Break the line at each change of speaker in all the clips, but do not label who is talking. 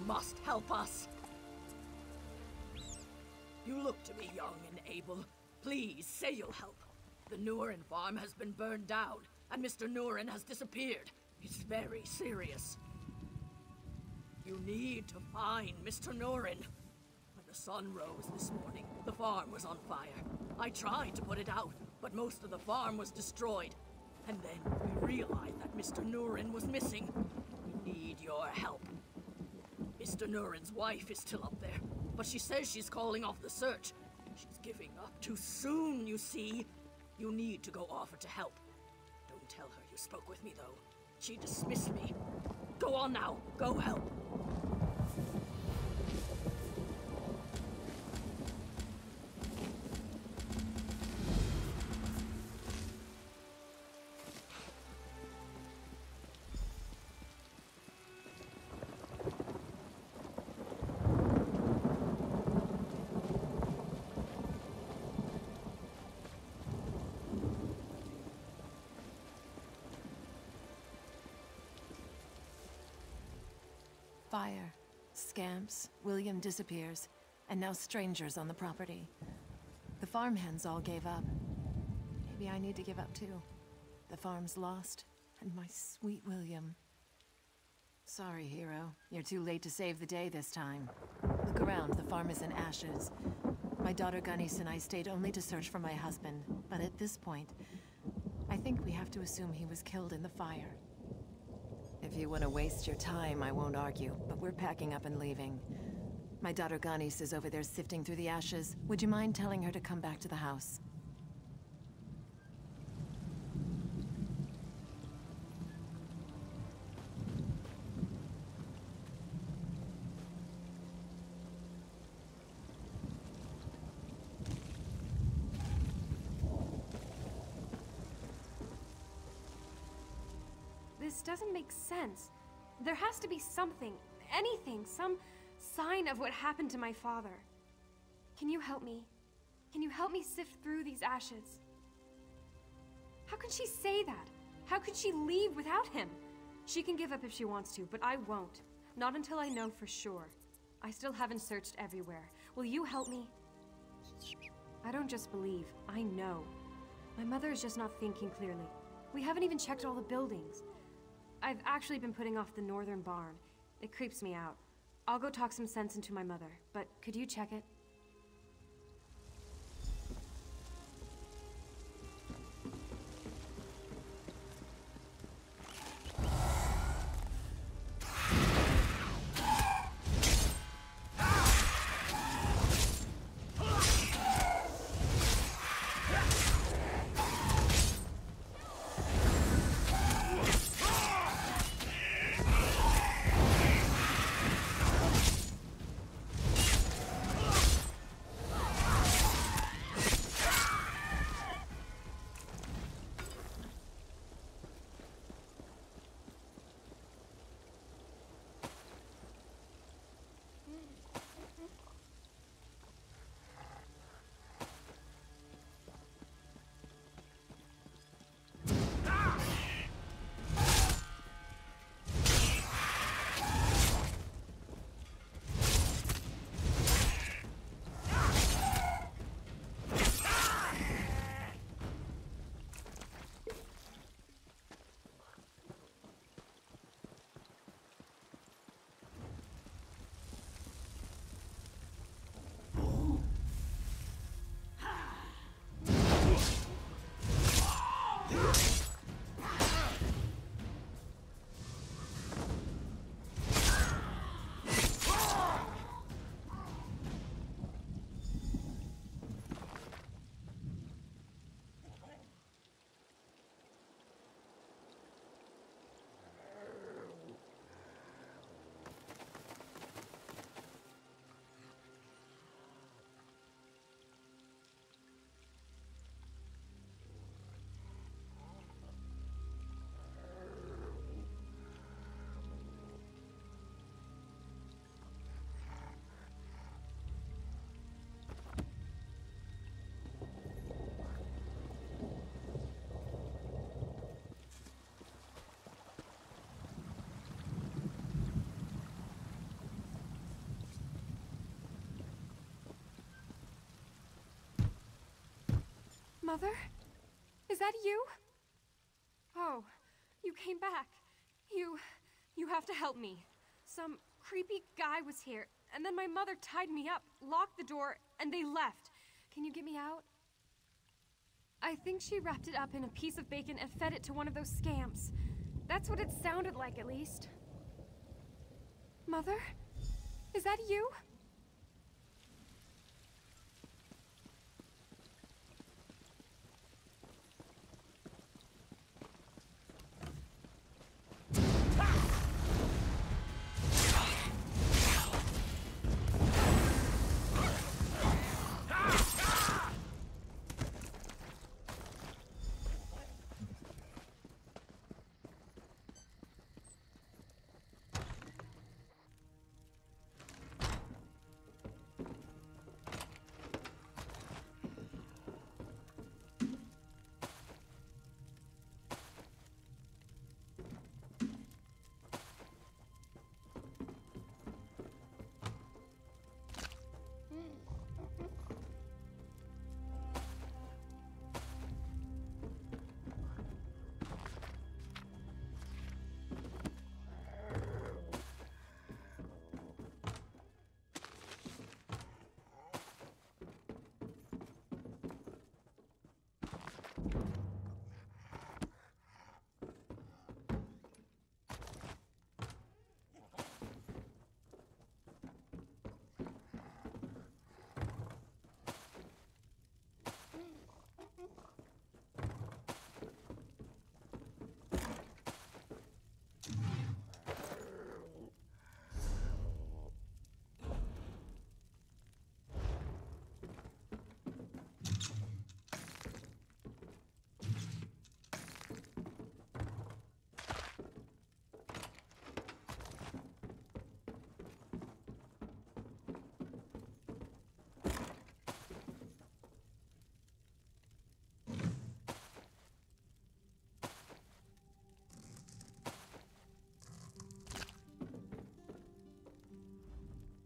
must help us. You look to me young and able. Please, say you'll help. The Nuren farm has been burned down, and Mr. Nuren has disappeared. It's very serious. You need to find Mr. Nuren. When the sun rose this morning, the farm was on fire. I tried to put it out, but most of the farm was destroyed. And then we realized that Mr. Nuren was missing. We need your help. Mr. Nuren's wife is still up there, but she says she's calling off the search. She's giving up too soon, you see. You need to go offer to help. Don't tell her you spoke with me, though. She dismissed me. Go on now. Go help.
Fire, scamps, William disappears, and now strangers on the property. The farmhands all gave up. Maybe I need to give up too. The farm's lost, and my sweet William. Sorry, hero. You're too late to save the day this time. Look around, the farm is in ashes. My daughter Ganis and I stayed only to search for my husband, but at this point, I think we have to assume he was killed in the fire. If you want to waste your time, I won't argue, but we're packing up and leaving. My daughter Ganis is over there sifting through the ashes. Would you mind telling her to come back to the house?
This doesn't make sense. There has to be something, anything, some sign of what happened to my father. Can you help me? Can you help me sift through these ashes? How can she say that? How could she leave without him? She can give up if she wants to, but I won't. Not until I know for sure. I still haven't searched everywhere. Will you help me? I don't just believe, I know. My mother is just not thinking clearly. We haven't even checked all the buildings. I've actually been putting off the northern barn. It creeps me out. I'll go talk some sense into my mother, but could you check it? Mother? Is that you? Oh, you came back. You have to help me. Some creepy guy was here, and then my mother tied me up, locked the door, and they left. Can you get me out? I think she wrapped it up in a piece of bacon and fed it to one of those scamps. That's what it sounded like, at least. Mother? Is that you?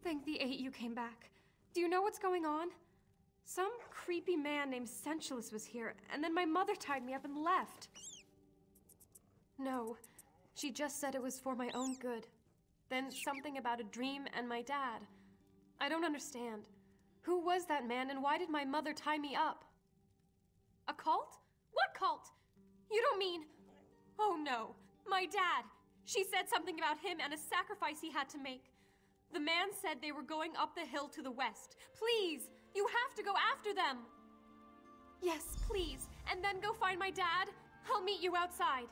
Thank the 8 you came back. Do you know what's going on? Some creepy man named Sensualist was here, and then my mother tied me up and left. No, she just said it was for my own good. Then something about a dream and my dad. I don't understand. Who was that man, and why did my mother tie me up? A cult? What cult? You don't mean... Oh no, my dad. She said something about him and a sacrifice he had to make. The man said they were going up the hill to the west. Please, you have to go after them. Yes, please, and then go find my dad. I'll meet you outside.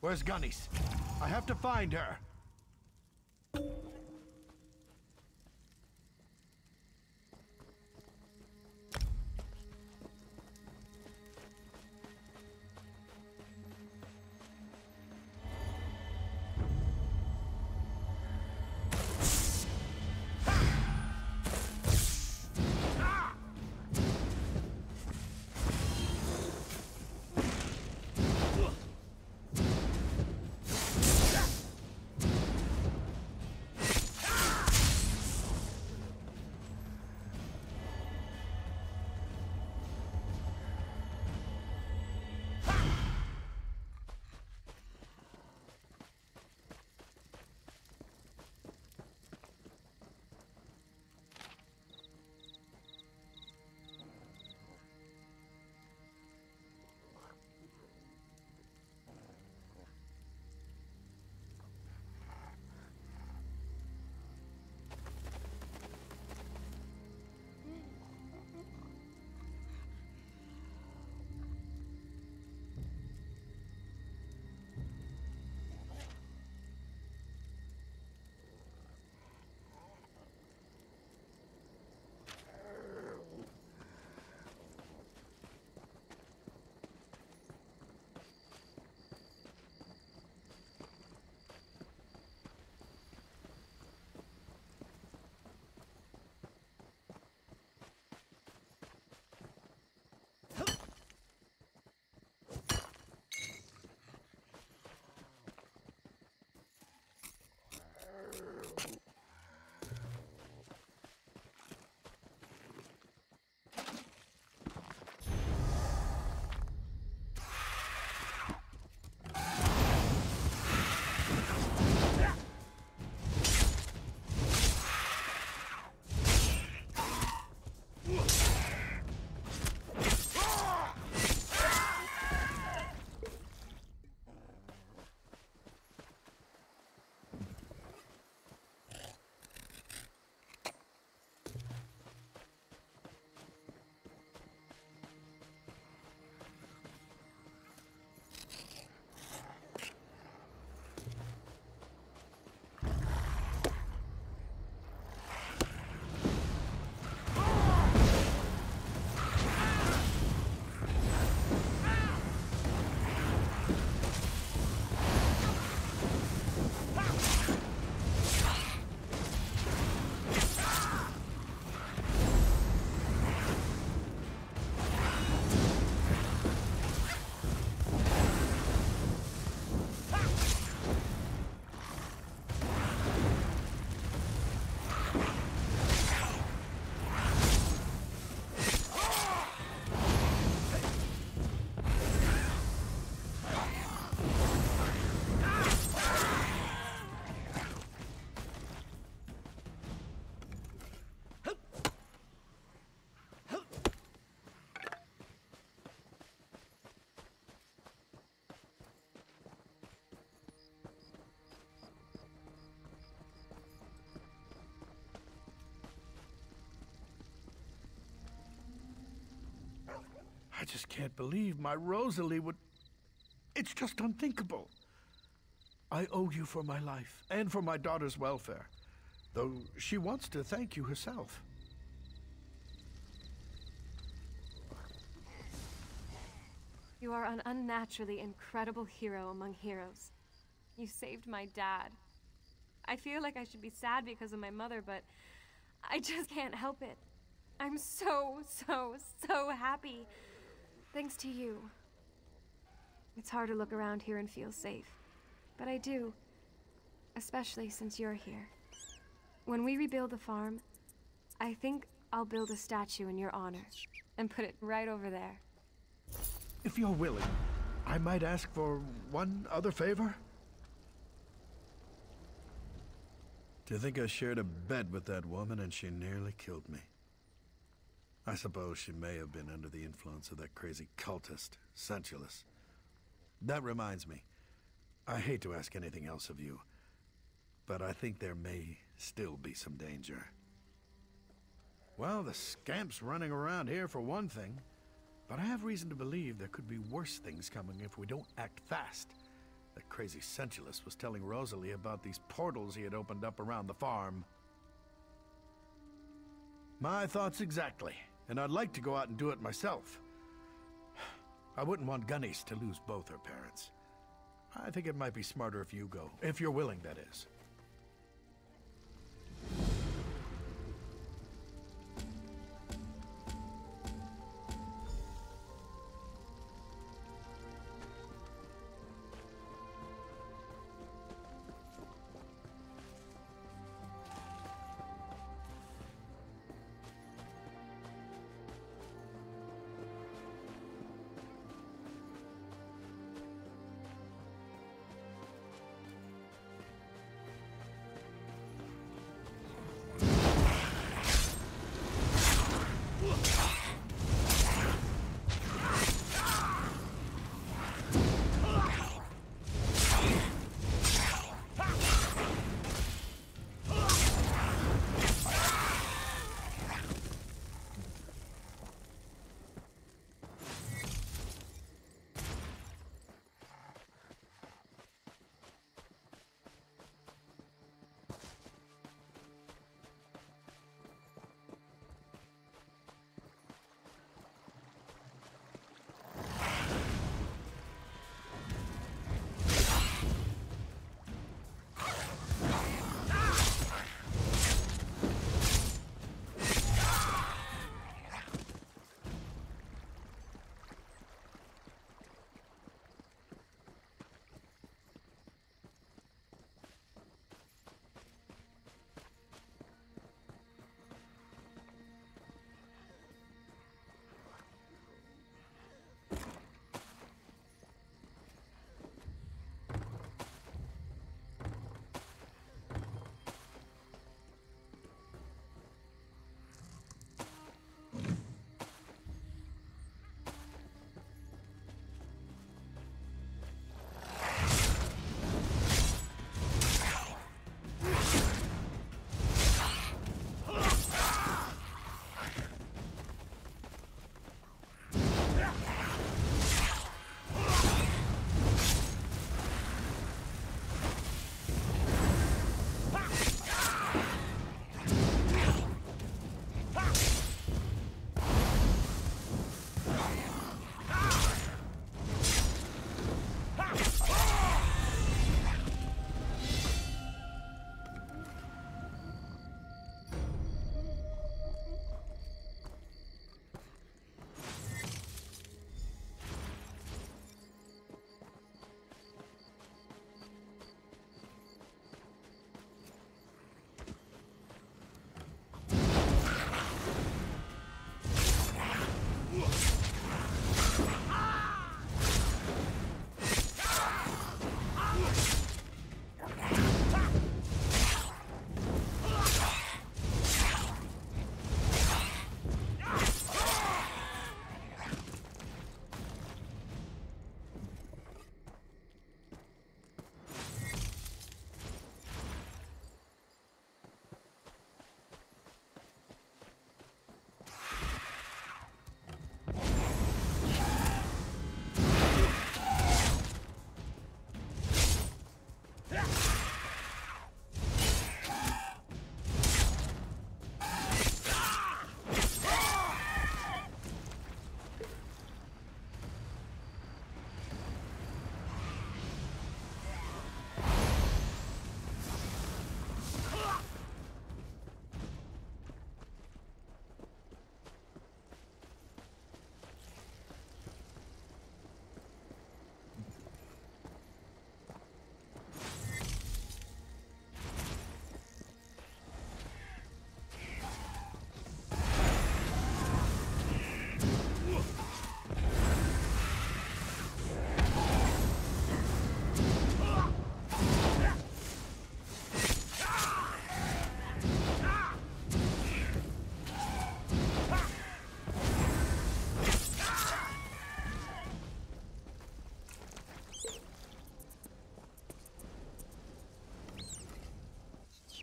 Where's Gunny's? I have to find her. I just can't believe my Rosalie would... It's just unthinkable. I owe you for my life, and for my daughter's welfare. Though she wants to thank you herself.
You are an unnaturally incredible hero among heroes. You saved my dad. I feel like I should be sad because of my mother, but I just can't help it. I'm so happy. Thanks to you. It's hard to look around here and feel safe, but I do. Especially since you're here. When we rebuild the farm, I think I'll build a statue in your honor and put it right over there.
If you're willing, I might ask for one other favor? To think I shared a bed with that woman and she nearly killed me. I suppose she may have been under the influence of that crazy cultist, Sensualist. That reminds me, I hate to ask anything else of you, but I think there may still be some danger. Well, the scamp's running around here for one thing, but I have reason to believe there could be worse things coming if we don't act fast. That crazy Sentulus was telling Rosalie about these portals he had opened up around the farm. My thoughts exactly, and I'd like to go out and do it myself. I wouldn't want Gunnies to lose both her parents. I think it might be smarter if you go, if you're willing, that is.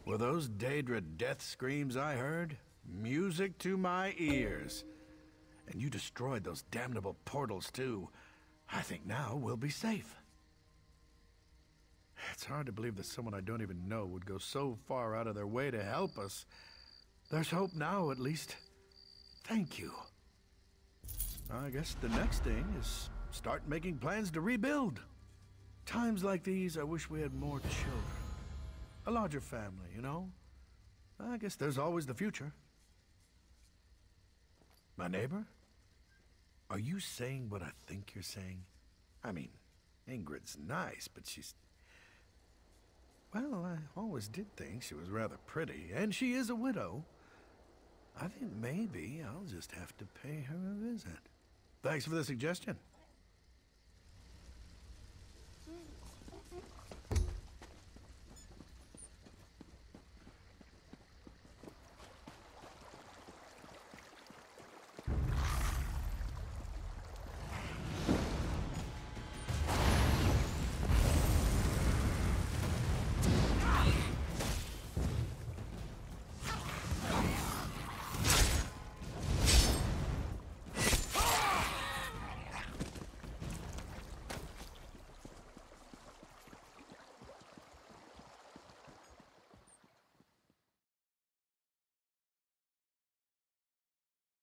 Were those daedra death screams I heard? Music to my ears. And you destroyed those damnable portals too. I think now we'll be safe. It's hard to believe that someone I don't even know would go so far out of their way to help us. There's hope now, at least. Thank you. I guess the next thing is start making plans to rebuild. Times like these, I wish we had more children. A larger family, you know? I guess there's always the future. My neighbor? Are you saying what I think you're saying? I mean, Ingrid's nice, but she's... Well, I always did think she was rather pretty, and she is a widow. I think maybe I'll just have to pay her a visit. Thanks for the suggestion.